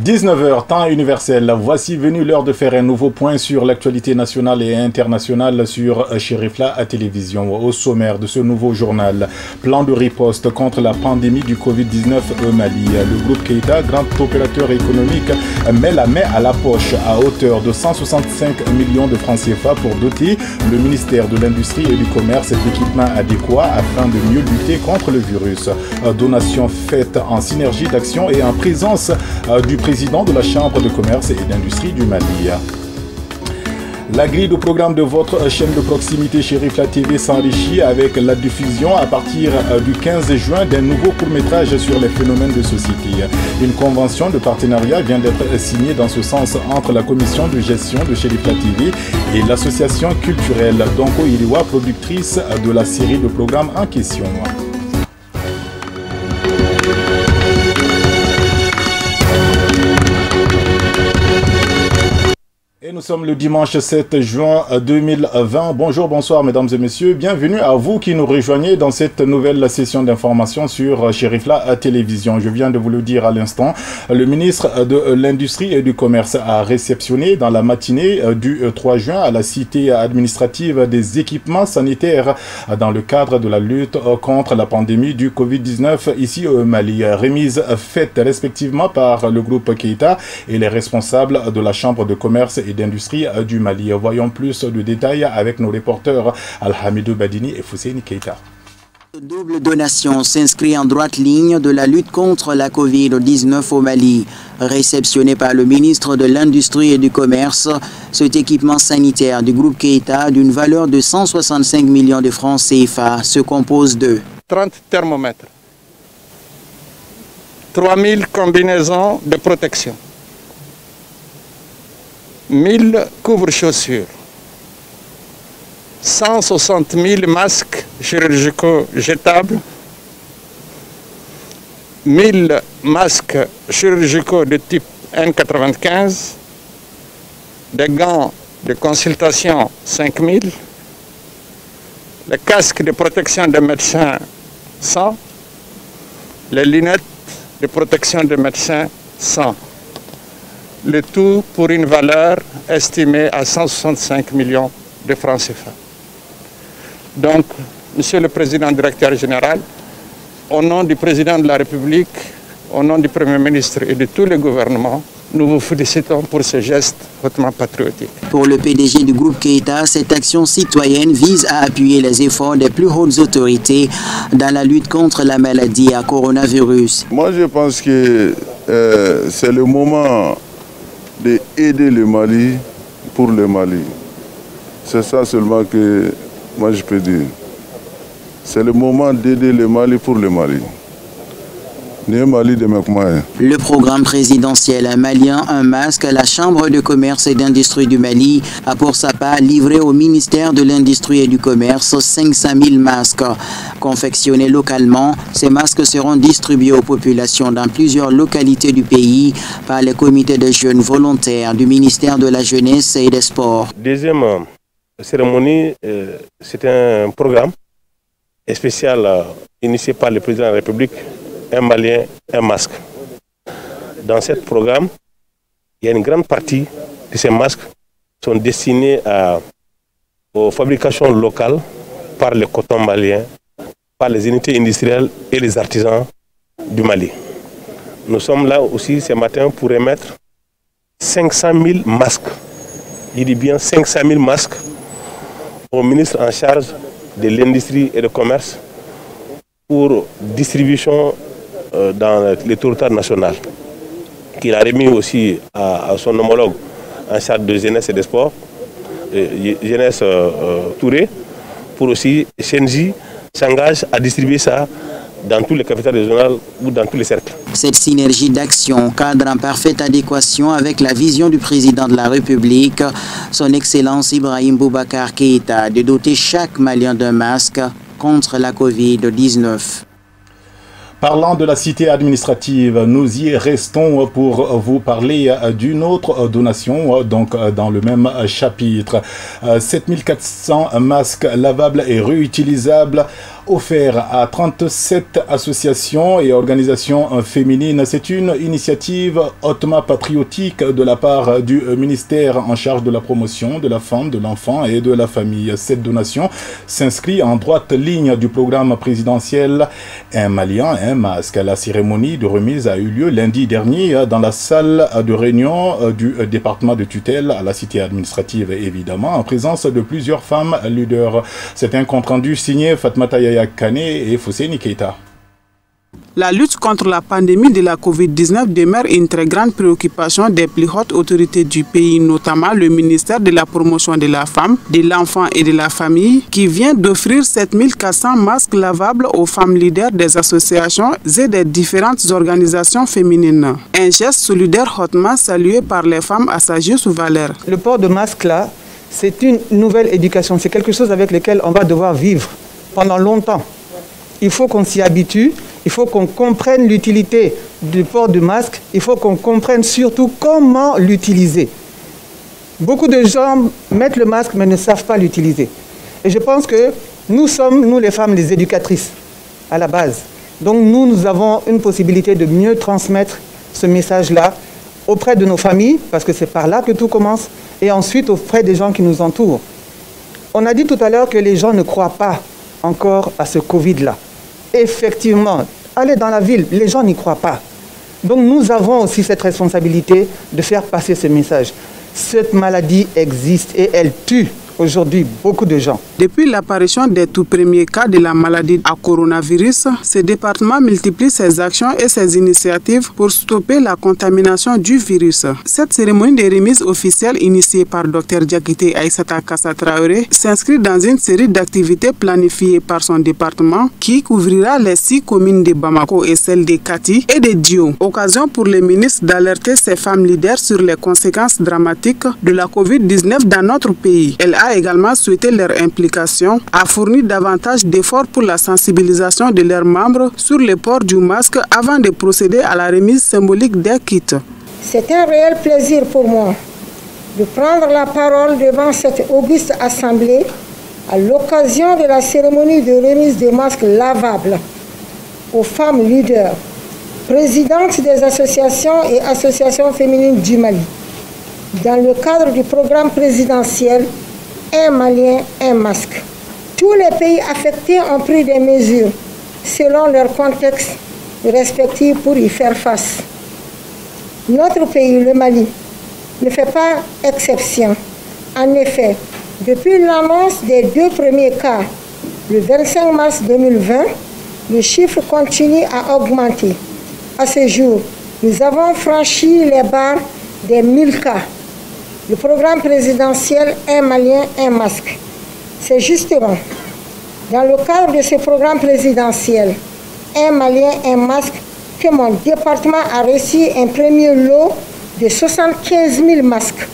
19h, temps universel. Voici venu l'heure de faire un nouveau point sur l'actualité nationale et internationale sur Chérifla à télévision. Au sommaire de ce nouveau journal, plan de riposte contre la pandémie du Covid-19 au Mali. Le groupe Keïta, grand opérateur économique, met la main à la poche à hauteur de 165 millions de francs CFA pour doter le ministère de l'Industrie et du Commerce d'équipements adéquats afin de mieux lutter contre le virus. Donation faite en synergie d'action et en présence du président de la Chambre de commerce et d'industrie du Mali. La grille de programme de votre chaîne de proximité Chérifla TV s'enrichit avec la diffusion à partir du 15 juin d'un nouveau court-métrage sur les phénomènes de société. Une convention de partenariat vient d'être signée dans ce sens entre la commission de gestion de Chérifla TV et l'association culturelle Donko Iriwa, productrice de la série de programmes en question. Et nous sommes le dimanche 7 juin 2020. Bonjour, bonsoir mesdames et messieurs. Bienvenue à vous qui nous rejoignez dans cette nouvelle session d'information sur Chérifla Télévision. Je viens de vous le dire à l'instant. Le ministre de l'Industrie et du Commerce a réceptionné dans la matinée du 3 juin à la cité administrative des équipements sanitaires dans le cadre de la lutte contre la pandémie du Covid-19 ici au Mali. Remise faite respectivement par le groupe Keïta et les responsables de la Chambre de commerce et d'industrie du Mali. Voyons plus de détails avec nos reporters Alhamidou Badini et Fousseini Keïta. Double donation s'inscrit en droite ligne de la lutte contre la Covid-19 au Mali. Réceptionné par le ministre de l'Industrie et du Commerce, cet équipement sanitaire du groupe Keïta d'une valeur de 165 millions de francs CFA se compose de 30 thermomètres, 3000 combinaisons de protection, 1000 couvre-chaussures, 160 000 masques chirurgicaux jetables, 1000 masques chirurgicaux de type N95, des gants de consultation 5000, les casques de protection des médecins 100, les lunettes de protection des médecins 100. Le tout pour une valeur estimée à 165 millions de francs CFA. Donc, Monsieur le Président Directeur Général, au nom du Président de la République, au nom du Premier ministre et de tous les gouvernements, nous vous félicitons pour ce geste hautement patriotique. Pour le PDG du groupe Keïta, cette action citoyenne vise à appuyer les efforts des plus hautes autorités dans la lutte contre la maladie à coronavirus. Moi, je pense que c'est le moment d'aider le Mali pour le Mali. C'est ça seulement que moi je peux dire. C'est le moment d'aider le Mali pour le Mali. Le programme présidentiel malien Un masque, la Chambre de commerce et d'industrie du Mali a pour sa part livré au ministère de l'Industrie et du Commerce 500 000 masques. Confectionnés localement, ces masques seront distribués aux populations dans plusieurs localités du pays par les comités de jeunes volontaires du ministère de la Jeunesse et des Sports. Deuxième cérémonie, c'est un programme spécial initié par le président de la République. Un Malien, un masque. Dans ce programme, il y a une grande partie de ces masques qui sont destinés aux fabrications locales par le coton malien, par les unités industrielles et les artisans du Mali. Nous sommes là aussi ce matin pour remettre 500 000 masques. Il dit bien 500 000 masques au ministre en charge de l'industrie et du commerce pour distribution dans les territoires nationaux, qu'il a remis aussi à son homologue en charge de jeunesse et des sports, jeunesse Touré, pour aussi Shenji s'engage à distribuer ça dans tous les capitales régionales ou dans tous les cercles. Cette synergie d'action cadre en parfaite adéquation avec la vision du président de la République, son Excellence Ibrahim Boubacar Keïta, de doter chaque Malien d'un masque contre la Covid-19. Parlant de la cité administrative, nous y restons pour vous parler d'une autre donation, donc dans le même chapitre. 7400 masques lavables et réutilisables offert à 37 associations et organisations féminines. C'est une initiative hautement patriotique de la part du ministère en charge de la promotion de la femme, de l'enfant et de la famille. Cette donation s'inscrit en droite ligne du programme présidentiel Un Malien, un masque. La cérémonie de remise a eu lieu lundi dernier dans la salle de réunion du département de tutelle à la cité administrative, évidemment, en présence de plusieurs femmes leaders. C'est un compte-rendu signé Fatmata Yaya Kane et Fosseni Keita. La lutte contre la pandémie de la COVID-19 demeure une très grande préoccupation des plus hautes autorités du pays, notamment le ministère de la Promotion de la Femme, de l'Enfant et de la Famille, qui vient d'offrir 7400 masques lavables aux femmes leaders des associations et des différentes organisations féminines. Un geste solidaire hautement salué par les femmes à sa juste valeur. Le port de masque là, c'est une nouvelle éducation, c'est quelque chose avec lequel on va devoir vivre pendant longtemps. Il faut qu'on s'y habitue, il faut qu'on comprenne l'utilité du port du masque, il faut qu'on comprenne surtout comment l'utiliser. Beaucoup de gens mettent le masque mais ne savent pas l'utiliser. Et je pense que nous sommes, nous les femmes, les éducatrices à la base. Donc nous avons une possibilité de mieux transmettre ce message-là auprès de nos familles, parce que c'est par là que tout commence, et ensuite auprès des gens qui nous entourent. On a dit tout à l'heure que les gens ne croient pas encore à ce Covid-là. Effectivement, allez dans la ville, les gens n'y croient pas. Donc nous avons aussi cette responsabilité de faire passer ce message. Cette maladie existe et elle tue aujourd'hui beaucoup de gens. Depuis l'apparition des tout premiers cas de la maladie à coronavirus, ce département multiplie ses actions et ses initiatives pour stopper la contamination du virus. Cette cérémonie de remise officielle initiée par Dr Diakité Aïssata Kassa Traoré s'inscrit dans une série d'activités planifiées par son département qui couvrira les 6 communes de Bamako et celles de Kati et de Dio. Occasion pour le ministre d'alerter ses femmes leaders sur les conséquences dramatiques de la COVID-19 dans notre pays. Elle a également souhaité leur implication, a fourni davantage d'efforts pour la sensibilisation de leurs membres sur le port du masque avant de procéder à la remise symbolique des kits. C'est un réel plaisir pour moi de prendre la parole devant cette auguste assemblée à l'occasion de la cérémonie de remise de masques lavables aux femmes leaders, présidentes des associations et associations féminines du Mali, dans le cadre du programme présidentiel Un Malien, un masque. Tous les pays affectés ont pris des mesures selon leur contexte respectif pour y faire face. Notre pays, le Mali, ne fait pas exception. En effet, depuis l'annonce des 2 premiers cas, le 25 mars 2020, le chiffre continue à augmenter. À ce jour, nous avons franchi les barres des 1000 cas. Le programme présidentiel Un Malien, un masque. C'est justement dans le cadre de ce programme présidentiel Un Malien, un masque que mon département a reçu un premier lot de 75 000 masques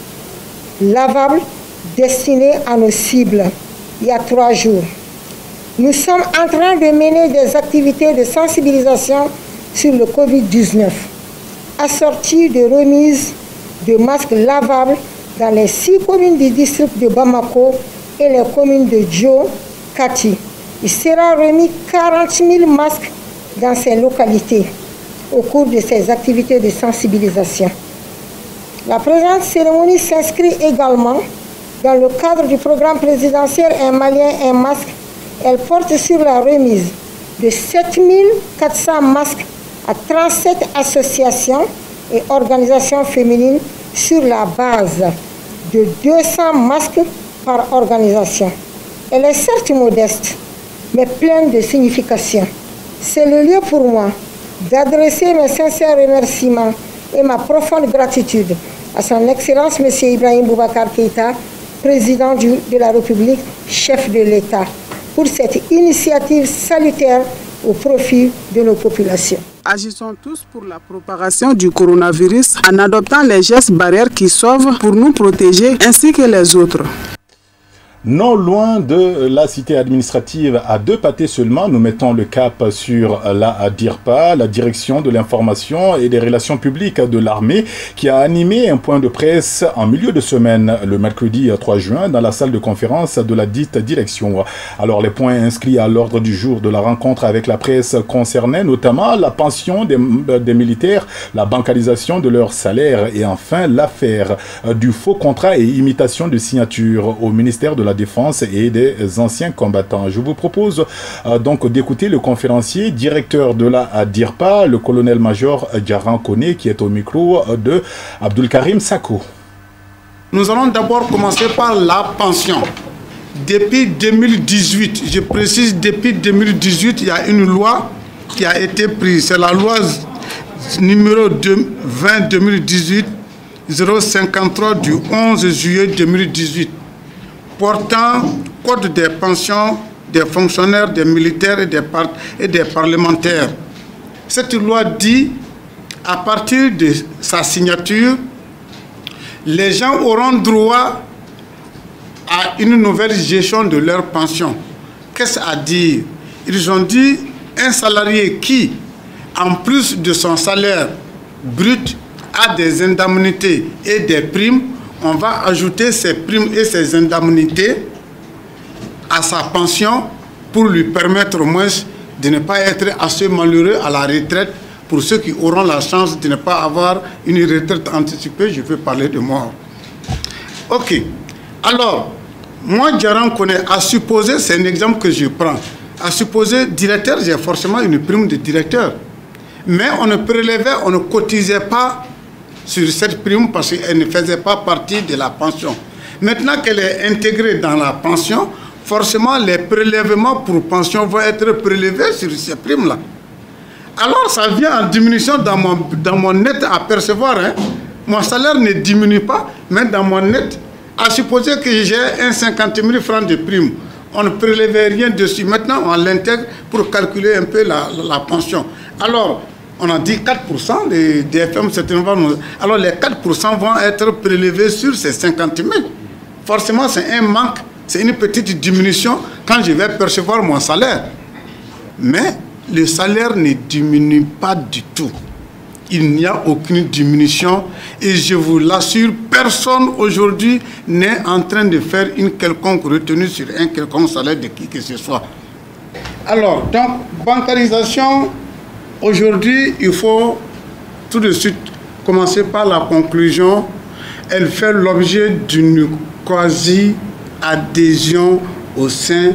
lavables destinés à nos cibles il y a 3 jours. Nous sommes en train de mener des activités de sensibilisation sur le Covid-19, assorties de remises de masques lavables dans les 6 communes du district de Bamako et les communes de Djo, Kati. Il sera remis 40 000 masques dans ces localités au cours de ces activités de sensibilisation. La présente cérémonie s'inscrit également dans le cadre du programme présidentiel Un Malien, un masque. Elle porte sur la remise de 7 400 masques à 37 associations et organisations féminines sur la base de 200 masques par organisation. Elle est certes modeste, mais pleine de signification. C'est le lieu pour moi d'adresser mes sincères remerciements et ma profonde gratitude à son Excellence M. Ibrahim Boubacar Keïta, président de la République, chef de l'État, pour cette initiative salutaire au profit de nos populations. Agissons tous pour la propagation du coronavirus en adoptant les gestes barrières qui sauvent pour nous protéger ainsi que les autres. Non loin de la cité administrative, à 2 pâtés seulement, nous mettons le cap sur la DIRPA, la direction de l'information et des relations publiques de l'armée, qui a animé un point de presse en milieu de semaine, le mercredi 3 juin, dans la salle de conférence de la dite direction. Alors, les points inscrits à l'ordre du jour de la rencontre avec la presse concernaient notamment la pension des militaires, la bancarisation de leur salaire et enfin l'affaire du faux contrat et imitation de signature au ministère de la Défense et des anciens combattants. Je vous propose donc d'écouter le conférencier, directeur de la DIRPA, le colonel-major Djaran Kone, qui est au micro de Abdul Karim Sako. Nous allons d'abord commencer par la pension. Depuis 2018, je précise, depuis 2018, il y a une loi qui a été prise. C'est la loi numéro 20-2018 053 du 11 juillet 2018 portant code des pensions des fonctionnaires, des militaires et des parlementaires. Cette loi dit, à partir de sa signature, les gens auront droit à une nouvelle gestion de leur pension. Qu'est-ce à dire? Ils ont dit, un salarié qui, en plus de son salaire brut, a des indemnités et des primes, on va ajouter ces primes et ces indemnités à sa pension pour lui permettre au moins de ne pas être assez malheureux à la retraite. Pour ceux qui auront la chance de ne pas avoir une retraite anticipée, je veux parler de moi. Ok. Alors, moi, Djaran Kone, à supposer, c'est un exemple que je prends, à supposer, directeur, j'ai forcément une prime de directeur. Mais on ne prélevait, on ne cotisait pas sur cette prime parce qu'elle ne faisait pas partie de la pension. Maintenant qu'elle est intégrée dans la pension, forcément les prélèvements pour pension vont être prélevés sur ces primes-là. Alors ça vient en diminution dans mon net à percevoir. Hein. Mon salaire ne diminue pas, mais dans mon net, à supposer que j'ai 50 000 francs de prime, on ne prélevait rien dessus. Maintenant, on l'intègre pour calculer un peu la pension. Alors, on a dit 4%, les DFM, alors les 4% vont être prélevés sur ces 50 000. Forcément, c'est un manque, c'est une petite diminution quand je vais percevoir mon salaire. Mais le salaire ne diminue pas du tout. Il n'y a aucune diminution et je vous l'assure, personne aujourd'hui n'est en train de faire une quelconque retenue sur un quelconque salaire de qui que ce soit. Alors, donc, bancarisation. Aujourd'hui, il faut tout de suite commencer par la conclusion. Elle fait l'objet d'une quasi-adhésion au sein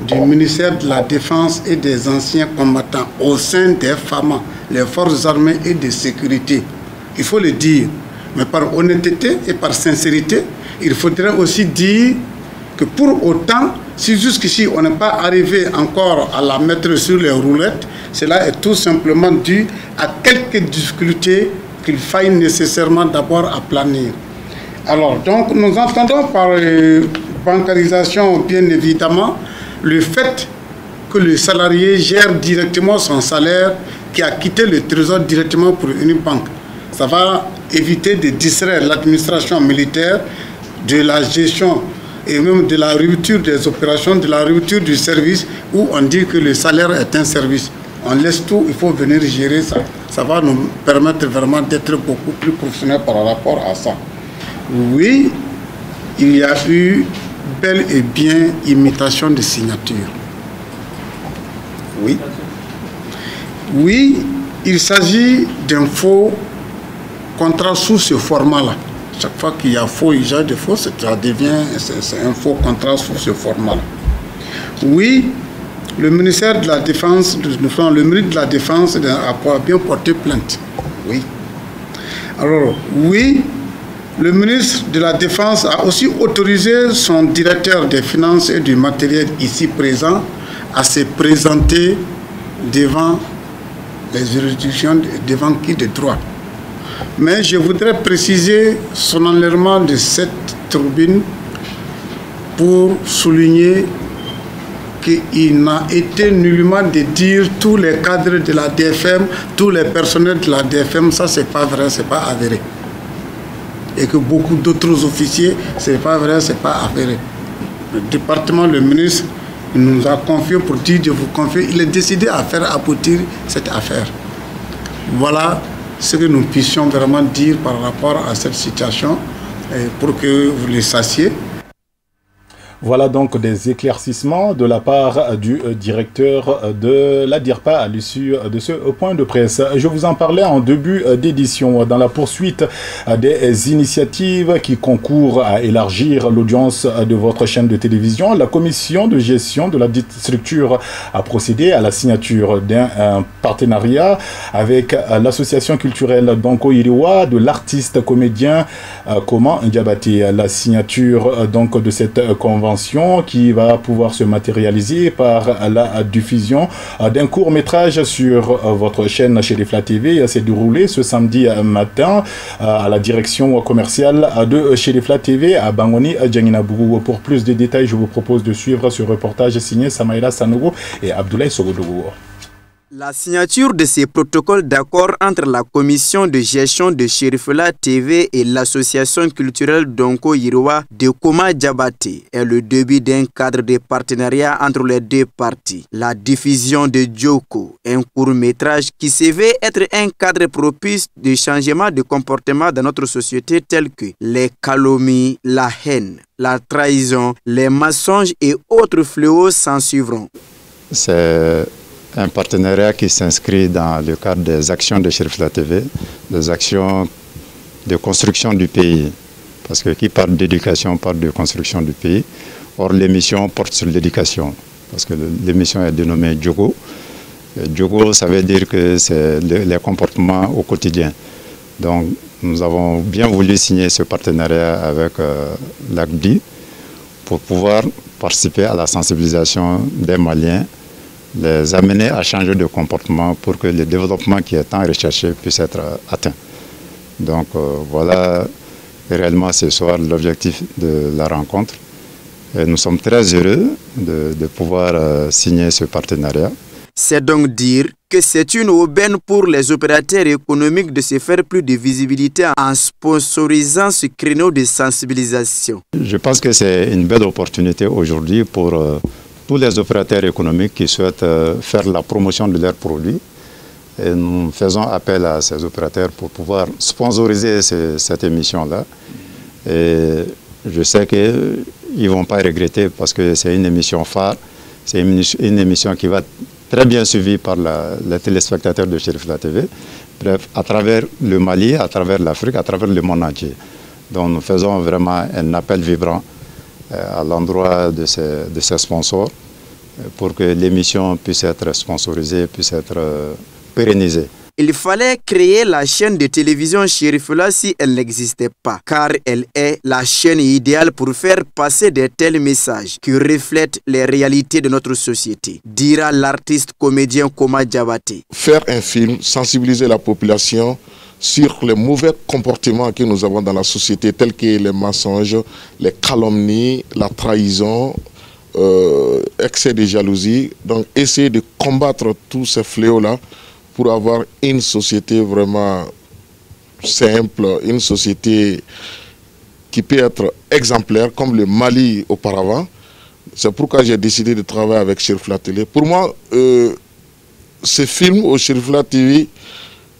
du ministère de la Défense et des anciens combattants, au sein des FAMA, les forces armées et de sécurité. Il faut le dire, mais par honnêteté et par sincérité, il faudrait aussi dire que pour autant, si jusqu'ici on n'est pas arrivé encore à la mettre sur les roulettes, cela est tout simplement dû à quelques difficultés qu'il faille nécessairement d'abord aplanir. Alors, donc, nous entendons par bancarisation, bien évidemment, le fait que le salarié gère directement son salaire, qui a quitté le trésor directement pour une banque. Ça va éviter de distraire l'administration militaire de la gestion et même de la rupture des opérations, de la rupture du service, où on dit que le salaire est un service. On laisse tout, il faut venir gérer ça. Ça va nous permettre vraiment d'être beaucoup plus professionnels par rapport à ça. Oui, il y a eu bel et bien imitation de signature. Oui. Oui, il s'agit d'un faux contrat sous ce format-là. Chaque fois qu'il y a faux usage de faux, ça devient un faux contrat sous ce format-là. Oui, le ministère de la Défense, le ministre de la Défense a bien porté plainte. Oui. Alors, oui, le ministre de la Défense a aussi autorisé son directeur des finances et du matériel ici présent à se présenter devant les juridictions, devant qui de droit. Mais je voudrais préciser solennellement de cette tribune pour souligner qu'il n'a été nullement de dire tous les cadres de la DFM, tous les personnels de la DFM, ça c'est pas vrai, c'est pas avéré. Et que beaucoup d'autres officiers, c'est pas vrai, c'est pas avéré. Le département, le ministre, il nous a confié pour dire de vous confier. Il est décidé à faire aboutir cette affaire. Voilà ce que nous puissions vraiment dire par rapport à cette situation pour que vous le sachiez. Voilà donc des éclaircissements de la part du directeur de la DIRPA à l'issue de ce point de presse. Je vous en parlais en début d'édition. Dans la poursuite des initiatives qui concourent à élargir l'audience de votre chaîne de télévision, la commission de gestion de la dite structure a procédé à la signature d'un partenariat avec l'association culturelle Donko Iriwa de l'artiste comédien Koma Ndiabaté. La signature donc de cette convention qui va pouvoir se matérialiser par la diffusion d'un court-métrage sur votre chaîne Chérifla TV s'est déroulé ce samedi matin à la direction commerciale de Chérifla TV à Bangoni, Djanginabougou. Pour plus de détails, je vous propose de suivre ce reportage signé Samaïla Sanogo et Abdoulaye Sogodogo. La signature de ces protocoles d'accord entre la commission de gestion de Chérifla TV et l'association culturelle Donko Iriwa de Koma Ndiabaté est le début d'un cadre de partenariat entre les deux parties. La diffusion de Djoko, un court-métrage qui se veut être un cadre propice de changement de comportement dans notre société tel que les calomnies, la haine, la trahison, les mensonges et autres fléaux s'en suivront. C'est un partenariat qui s'inscrit dans le cadre des actions de Chérifla TV, des actions de construction du pays. Parce que qui parle d'éducation parle de construction du pays. Or, l'émission porte sur l'éducation. Parce que l'émission est dénommée Djogo. Djogo, ça veut dire que c'est les comportements au quotidien. Donc, nous avons bien voulu signer ce partenariat avec l'ACDI pour pouvoir participer à la sensibilisation des Maliens, les amener à changer de comportement pour que le développement qui est tant recherché puisse être atteint. Donc voilà réellement ce soir l'objectif de la rencontre. Et nous sommes très heureux de pouvoir signer ce partenariat. C'est donc dire que c'est une aubaine pour les opérateurs économiques de se faire plus de visibilité en sponsorisant ce créneau de sensibilisation. Je pense que c'est une belle opportunité aujourd'hui pour tous les opérateurs économiques qui souhaitent faire la promotion de leurs produits. Et nous faisons appel à ces opérateurs pour pouvoir sponsoriser cette émission-là. Et je sais qu'ils ne vont pas regretter parce que c'est une émission phare, c'est une émission qui va très bien suivie par les téléspectateurs de Chérifla TV. Bref, à travers le Mali, à travers l'Afrique, à travers le monde entier. Donc nous faisons vraiment un appel vibrant à l'endroit de ces sponsors pour que l'émission puisse être sponsorisée, puisse être pérennisée. Il fallait créer la chaîne de télévision Chérifla si elle n'existait pas, car elle est la chaîne idéale pour faire passer de tels messages qui reflètent les réalités de notre société, dira l'artiste comédien Koma Ndiabaté. Faire un film, sensibiliser la population sur les mauvais comportements que nous avons dans la société, tels que les mensonges, les calomnies, la trahison, excès de jalousie. Donc essayer de combattre tous ces fléaux-là pour avoir une société vraiment simple, une société qui peut être exemplaire comme le Mali auparavant. C'est pourquoi j'ai décidé de travailler avec Chérifla Télé. Pour moi, ce film au Chérifla TV,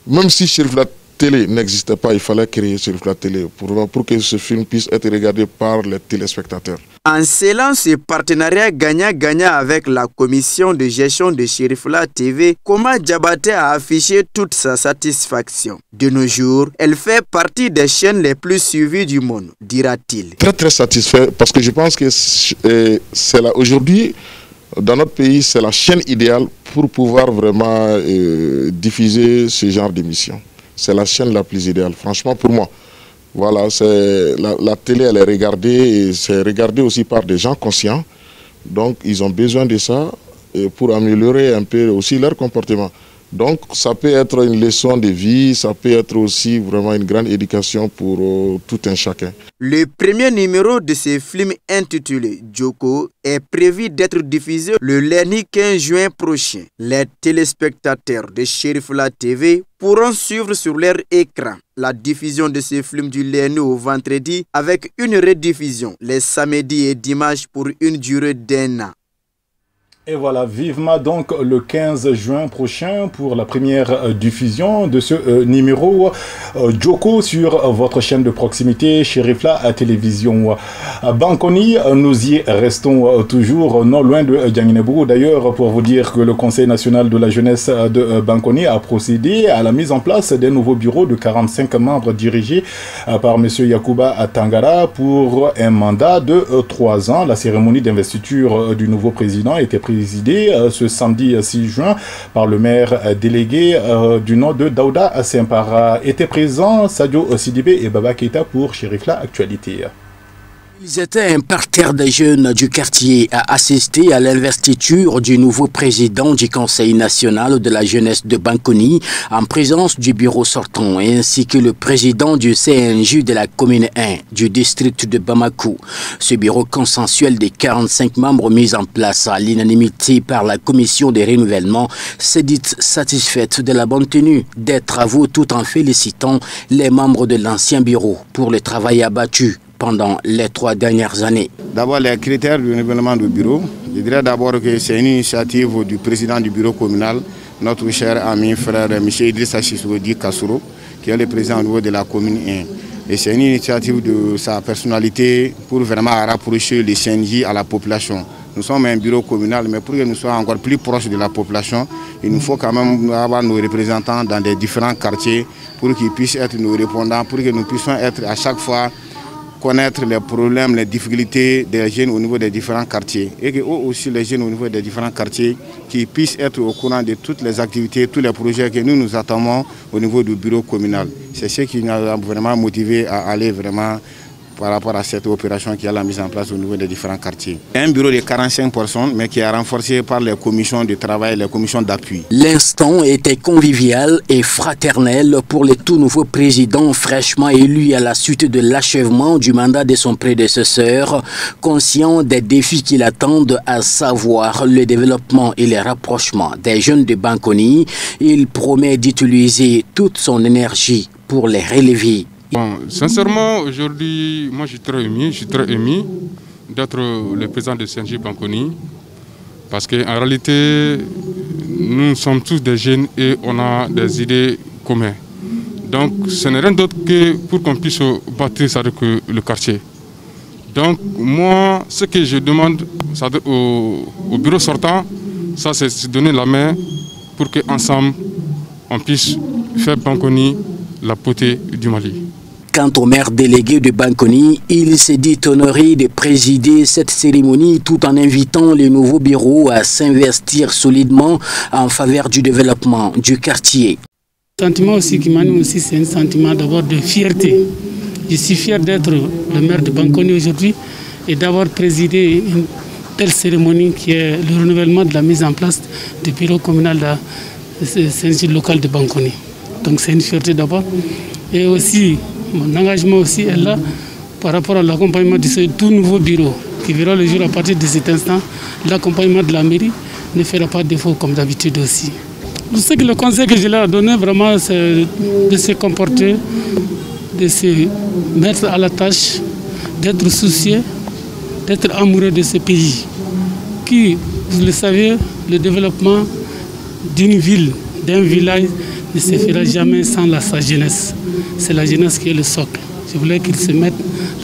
même si Chérifla Télé n'existait pas, il fallait créer Chérifla Télé pour que ce film puisse être regardé par les téléspectateurs. En scellant ce partenariat gagnant-gagnant avec la commission de gestion de Chérifla TV, Koma Ndiabaté a affiché toute sa satisfaction. De nos jours, elle fait partie des chaînes les plus suivies du monde, dira-t-il. Très satisfait parce que je pense que c'est là aujourd'hui, dans notre pays, c'est la chaîne idéale pour pouvoir vraiment diffuser ce genre d'émission. C'est la chaîne la plus idéale, franchement pour moi. Voilà, la télé, elle est regardée et c'est regardé aussi par des gens conscients. Donc, ils ont besoin de ça pour améliorer un peu aussi leur comportement. Donc ça peut être une leçon de vie, ça peut être aussi vraiment une grande éducation pour tout un chacun. Le premier numéro de ce film intitulé Djoko est prévu d'être diffusé le lundi 15 juin prochain. Les téléspectateurs de Cherifla TV pourront suivre sur leur écran la diffusion de ce film du lundi au vendredi avec une rediffusion les samedis et dimanches pour une durée d'1 an. Et voilà, vivement donc le 15 juin prochain pour la première diffusion de ce numéro Djoko sur votre chaîne de proximité Cherifla à télévision. Bankoni, nous y restons toujours non loin de Dianguinébou. D'ailleurs, pour vous dire que le Conseil national de la jeunesse de Bankoni a procédé à la mise en place d'un nouveau bureau de 45 membres dirigé par M. Yacouba Tangara pour un mandat de 3 ans. La cérémonie d'investiture du nouveau président était présidé ce samedi 6 juin par le maire délégué du nom de Daouda Sempara. Étaient présents Sadio Sidibé et Baba Keita pour Cherifla Actualité. Ils étaient un parterre de jeunes du quartier à assister à l'investiture du nouveau président du Conseil national de la jeunesse de Bankoni en présence du bureau sortant ainsi que le président du CNJ de la commune 1 du district de Bamako. Ce bureau consensuel des 45 membres mis en place à l'unanimité par la commission des renouvellements s'est dite satisfaite de la bonne tenue des travaux tout en félicitant les membres de l'ancien bureau pour le travail abattu pendant les 3 dernières années. D'abord, les critères du renouvellement du bureau. Je dirais d'abord que c'est une initiative du président du bureau communal, notre cher ami frère M. Idrissa Sissoudi Kassouro, qui est le président au niveau de la commune 1. Et c'est une initiative de sa personnalité pour vraiment rapprocher les CNJ à la population. Nous sommes un bureau communal, mais pour que nous soyons encore plus proches de la population, il nous faut quand même avoir nos représentants dans des différents quartiers pour qu'ils puissent être nos répondants, pour que nous puissions être à chaque fois connaître les problèmes, les difficultés des jeunes au niveau des différents quartiers et que eux aussi les jeunes au niveau des différents quartiers qui puissent être au courant de toutes les activités, tous les projets que nous attendons au niveau du bureau communal. C'est ce qui nous a vraiment motivé à aller vraiment par rapport à cette opération qui a la mise en place au niveau des différents quartiers. Un bureau de 45 personnes, mais qui est renforcé par les commissions de travail, les commissions d'appui. L'instant était convivial et fraternel pour le tout nouveau président fraîchement élu à la suite de l'achèvement du mandat de son prédécesseur, conscient des défis qui l'attendent, à savoir le développement et le rapprochement des jeunes de Bankoni. Il promet d'utiliser toute son énergie pour les relever. Bon, sincèrement, aujourd'hui, moi je suis très ému d'être le président de CNJ Bankoni parce qu'en réalité, nous sommes tous des jeunes et on a des idées communes. Donc ce n'est rien d'autre que pour qu'on puisse bâtir le quartier. Donc moi, ce que je demande au bureau sortant, ça c'est de donner la main pour qu'ensemble on puisse faire Bankoni la beauté du Mali. Quant au maire délégué de Bankoni, il s'est dit honoré de présider cette cérémonie tout en invitant les nouveaux bureaux à s'investir solidement en faveur du développement du quartier. Le sentiment aussi qui m'anime aussi, c'est un sentiment d'abord de fierté. Je suis fier d'être le maire de Bankoni aujourd'hui et d'avoir présidé une telle cérémonie qui est le renouvellement de la mise en place du bureau communal de CNJ local de Bankoni. Donc c'est une fierté d'abord. Et aussi, mon engagement aussi est là par rapport à l'accompagnement de ce tout nouveau bureau qui verra le jour à partir de cet instant. L'accompagnement de la mairie ne fera pas défaut comme d'habitude aussi. Je sais que le conseil que je leur ai donné vraiment, c'est de se comporter, de se mettre à la tâche, d'être soucieux, d'être amoureux de ce pays. Qui, vous le savez, le développement d'une ville, d'un village, ne se fera jamais sans sa jeunesse. C'est la jeunesse qui est le socle. Je voulais qu'ils se mettent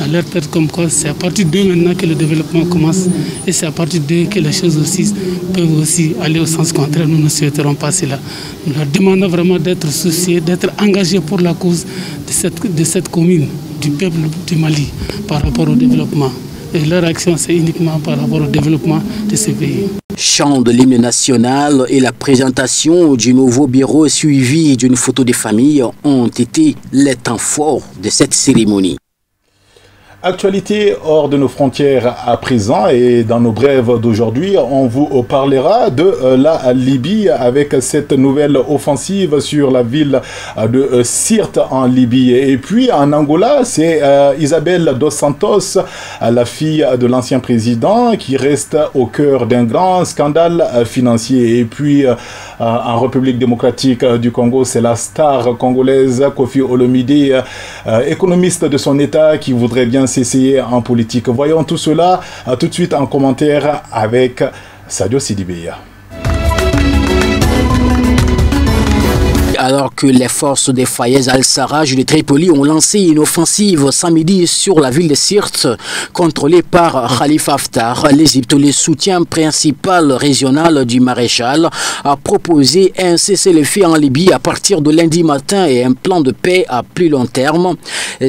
dans leur tête comme quoi c'est à partir d'eux maintenant que le développement commence et c'est à partir d'eux que les choses aussi peuvent aussi aller au sens contraire. Nous ne souhaiterons pas cela. Nous leur demandons vraiment d'être soucieux, d'être engagés pour la cause de cette commune, du peuple du Mali par rapport au développement. Et leur action, c'est uniquement par rapport au développement de ce pays. Chant de l'hymne national et la présentation du nouveau bureau suivi d'une photo de famille ont été les temps forts de cette cérémonie. Actualité hors de nos frontières à présent, et dans nos brèves d'aujourd'hui, on vous parlera de la Libye avec cette nouvelle offensive sur la ville de Sirte en Libye. Et puis en Angola, c'est Isabel dos Santos, la fille de l'ancien président, qui reste au cœur d'un grand scandale financier. Et puis en République démocratique du Congo, c'est la star congolaise Kofi Olomide, économiste de son état, qui voudrait bien s'essayer en politique. Voyons tout cela tout de suite en commentaire avec Sadio Sidibeya. Alors que les forces des Fayez al-Sarraj de Tripoli ont lancé une offensive samedi sur la ville de Sirte, contrôlée par Khalifa Haftar, l'Égypte, le soutien principal régional du maréchal, a proposé un cessez-le-feu en Libye à partir de lundi matin et un plan de paix à plus long terme.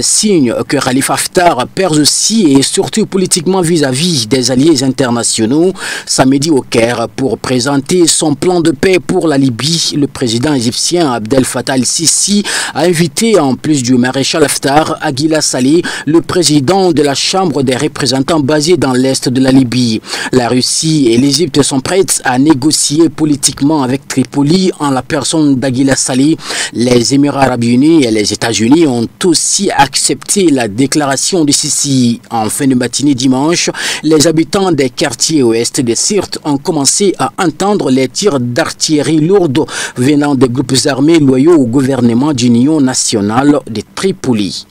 Signe que Khalifa Haftar perd aussi et surtout politiquement vis-à-vis des alliés internationaux. Samedi au Caire, pour présenter son plan de paix pour la Libye, le président égyptien Abdel Fattah el-Sisi a invité, en plus du maréchal Haftar, Aguila Saleh, le président de la Chambre des représentants basé dans l'est de la Libye. La Russie et l'Égypte sont prêtes à négocier politiquement avec Tripoli en la personne d'Aguila Saleh. Les Émirats arabes unis et les États-Unis ont aussi accepté la déclaration de Sisi. En fin de matinée dimanche, les habitants des quartiers ouest de Sirte ont commencé à entendre les tirs d'artillerie lourde venant des groupes armés loyaux au gouvernement d'union nationale de Tripoli.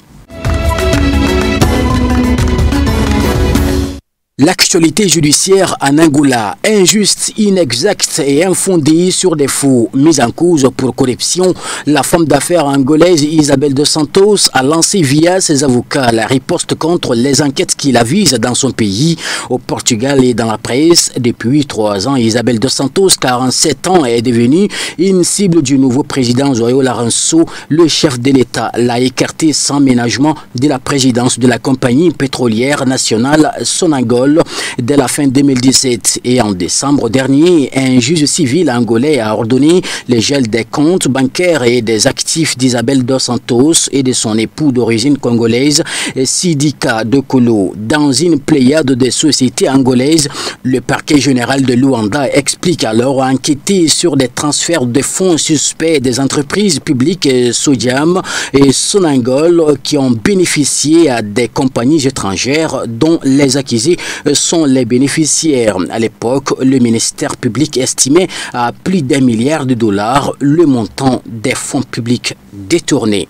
L'actualité judiciaire en Angola, injuste, inexacte et infondée sur des faux mis en cause pour corruption, la femme d'affaires angolaise Isabel dos Santos a lancé via ses avocats la riposte contre les enquêtes qui la visent dans son pays, au Portugal et dans la presse. Depuis 3 ans, Isabel dos Santos, 47 ans, est devenue une cible du nouveau président João Lourenço. Le chef de l'État l'a écarté sans ménagement de la présidence de la compagnie pétrolière nationale Sonangol dès la fin 2017. Et en décembre dernier, un juge civil angolais a ordonné le gel des comptes bancaires et des actifs d'Isabel dos Santos et de son époux d'origine congolaise, Sidika Dokolo, dans une pléiade de sociétés angolaises. Le parquet général de Luanda explique alors enquêter sur des transferts de fonds suspects des entreprises publiques Sodiam et Sonangol qui ont bénéficié à des compagnies étrangères dont les accusés sont les bénéficiaires. À l'époque, le ministère public estimait à plus d'1 milliard de dollars le montant des fonds publics détournés.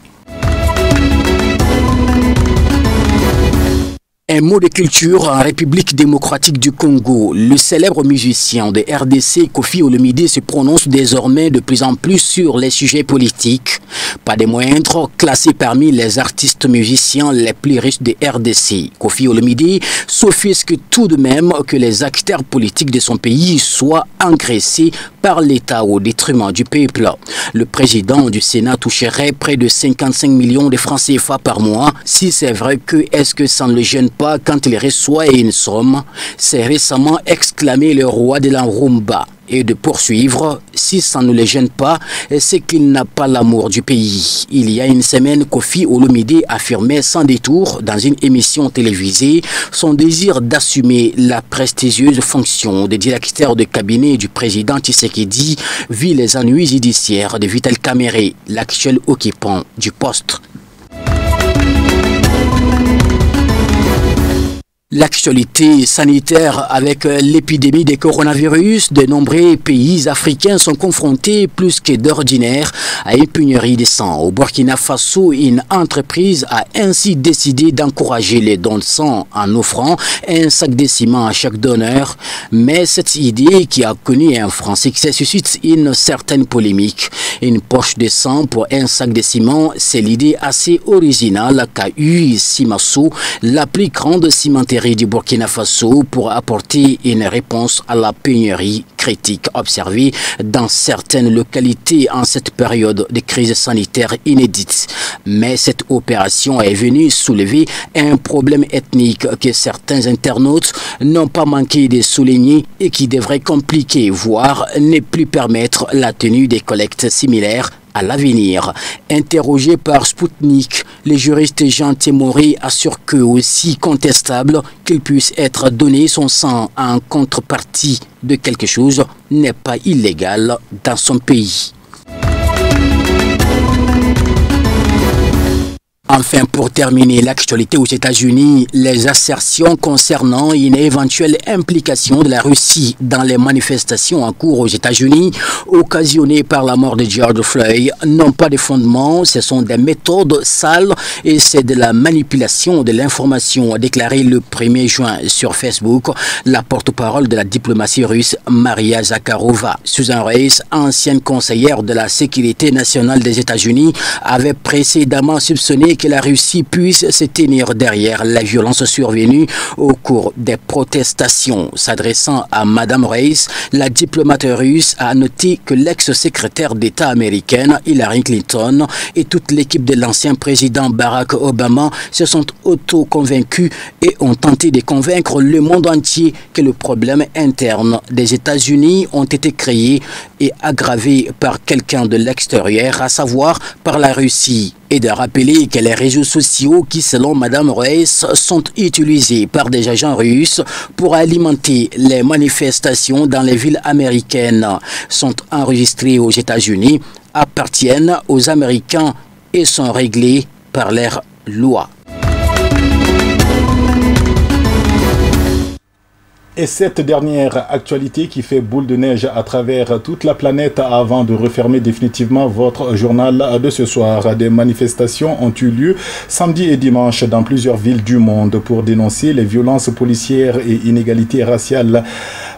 Un mot de culture en République démocratique du Congo. Le célèbre musicien de RDC Kofi Olomide se prononce désormais de plus en plus sur les sujets politiques. Pas des moindres, classé parmi les artistes musiciens les plus riches de RDC. Kofi Olomide s'offusque tout de même que les acteurs politiques de son pays soient engraissés par l'État au détriment du peuple. Le président du Sénat toucherait près de 55 millions de francs CFA par mois. Si c'est vrai, est-ce que ça ne le gêne pas quand il reçoit une somme? C'est récemment exclamé le roi de la rumba. Et de poursuivre, si ça ne le gêne pas, c'est qu'il n'a pas l'amour du pays. Il y a une semaine, Kofi Olomide affirmait sans détour dans une émission télévisée son désir d'assumer la prestigieuse fonction de directeur de cabinet du président Tshisekedi vu les ennuis judiciaires de Vital Kamerhe, l'actuel occupant du poste. L'actualité sanitaire avec l'épidémie de coronavirus, de nombreux pays africains sont confrontés plus que d'ordinaire à une pénurie de sang. Au Burkina Faso, une entreprise a ainsi décidé d'encourager les dons de sang en offrant un sac de ciment à chaque donneur. Mais cette idée, qui a connu un franc succès, suscite une certaine polémique. Une poche de sang pour un sac de ciment, c'est l'idée assez originale qu'a eue Simasso, la plus grande cimenterie du Burkina Faso, pour apporter une réponse à la pénurie critique observée dans certaines localités en cette période de crise sanitaire inédite. Mais cette opération est venue soulever un problème ethnique que certains internautes n'ont pas manqué de souligner et qui devrait compliquer, voire ne plus permettre la tenue des collectes similaires à l'avenir. Interrogé par Sputnik, Le juriste Jean Témoré assure que, aussi contestable qu'il puisse être donné son sang en contrepartie de quelque chose, n'est pas illégal dans son pays. Enfin, pour terminer l'actualité aux États-Unis, les assertions concernant une éventuelle implication de la Russie dans les manifestations en cours aux États-Unis, occasionnées par la mort de George Floyd, n'ont pas de fondement. Ce sont des méthodes sales et c'est de la manipulation de l'information, a déclaré le 1er juin sur Facebook la porte-parole de la diplomatie russe, Maria Zakharova. Susan Rice, ancienne conseillère de la sécurité nationale des États-Unis, avait précédemment soupçonné que la Russie puisse se tenir derrière la violence survenue au cours des protestations. S'adressant à Madame Rice, la diplomate russe a noté que l'ex-secrétaire d'État américaine Hillary Clinton et toute l'équipe de l'ancien président Barack Obama se sont auto-convaincus et ont tenté de convaincre le monde entier que le problème interne des États-Unis ont été créés et aggravés par quelqu'un de l'extérieur, à savoir par la Russie. Et de rappeler que les réseaux sociaux qui, selon Mme Rice, sont utilisés par des agents russes pour alimenter les manifestations dans les villes américaines, sont enregistrés aux États-Unis, appartiennent aux Américains et sont réglés par leurs lois. Et cette dernière actualité qui fait boule de neige à travers toute la planète avant de refermer définitivement votre journal de ce soir. Des manifestations ont eu lieu samedi et dimanche dans plusieurs villes du monde pour dénoncer les violences policières et inégalités raciales.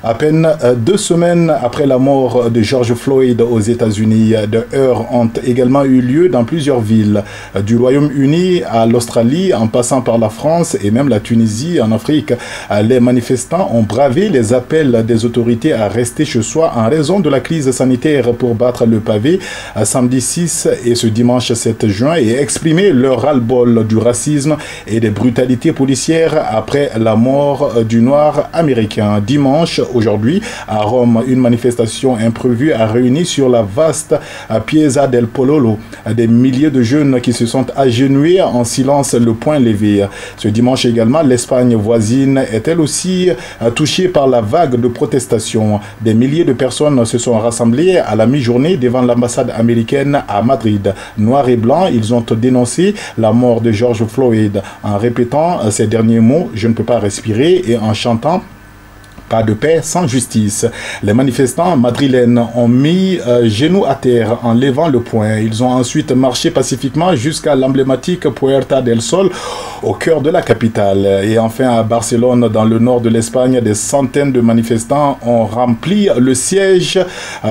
À peine 2 semaines après la mort de George Floyd aux États-Unis, des heurts ont également eu lieu dans plusieurs villes, du Royaume-Uni à l'Australie, en passant par la France et même la Tunisie en Afrique. Les manifestants ont bravé les appels des autorités à rester chez soi en raison de la crise sanitaire pour battre le pavé samedi 6 et ce dimanche 7 juin et exprimer leur ras-le-bol du racisme et des brutalités policières après la mort du noir américain. Dimanche, aujourd'hui, à Rome, une manifestation imprévue a réuni sur la vaste Piazza del Popolo des milliers de jeunes qui se sont agenouillés en silence, le poing levé. Ce dimanche également, l'Espagne voisine est elle aussi touchée par la vague de protestations. Des milliers de personnes se sont rassemblées à la mi-journée devant l'ambassade américaine à Madrid. Noirs et blancs, ils ont dénoncé la mort de George Floyd en répétant ces derniers mots « Je ne peux pas respirer » et en chantant pas de paix sans justice. Les manifestants madrilènes ont mis genoux à terre en levant le poing. Ils ont ensuite marché pacifiquement jusqu'à l'emblématique Puerta del Sol au cœur de la capitale. Et enfin à Barcelone, dans le nord de l'Espagne, des centaines de manifestants ont rempli le siège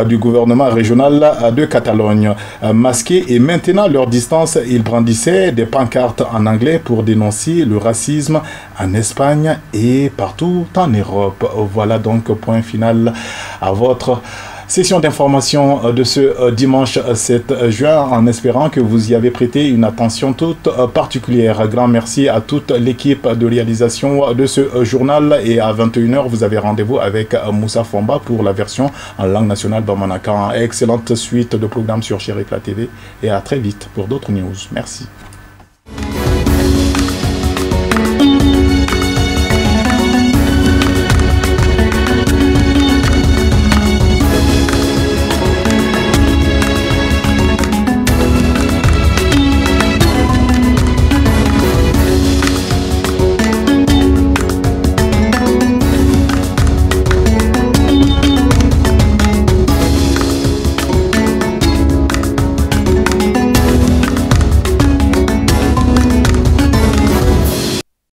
du gouvernement régional de Catalogne. Masqués et maintenant leur distance, ils brandissaient des pancartes en anglais pour dénoncer le racisme en Espagne et partout en Europe. Voilà donc point final à votre session d'information de ce dimanche 7 juin, en espérant que vous y avez prêté une attention toute particulière. Grand merci à toute l'équipe de réalisation de ce journal et à 21h, vous avez rendez-vous avec Moussa Fomba pour la version en langue nationale Bamanakan. Excellente suite de programmes sur Chérifla TV et à très vite pour d'autres news. Merci.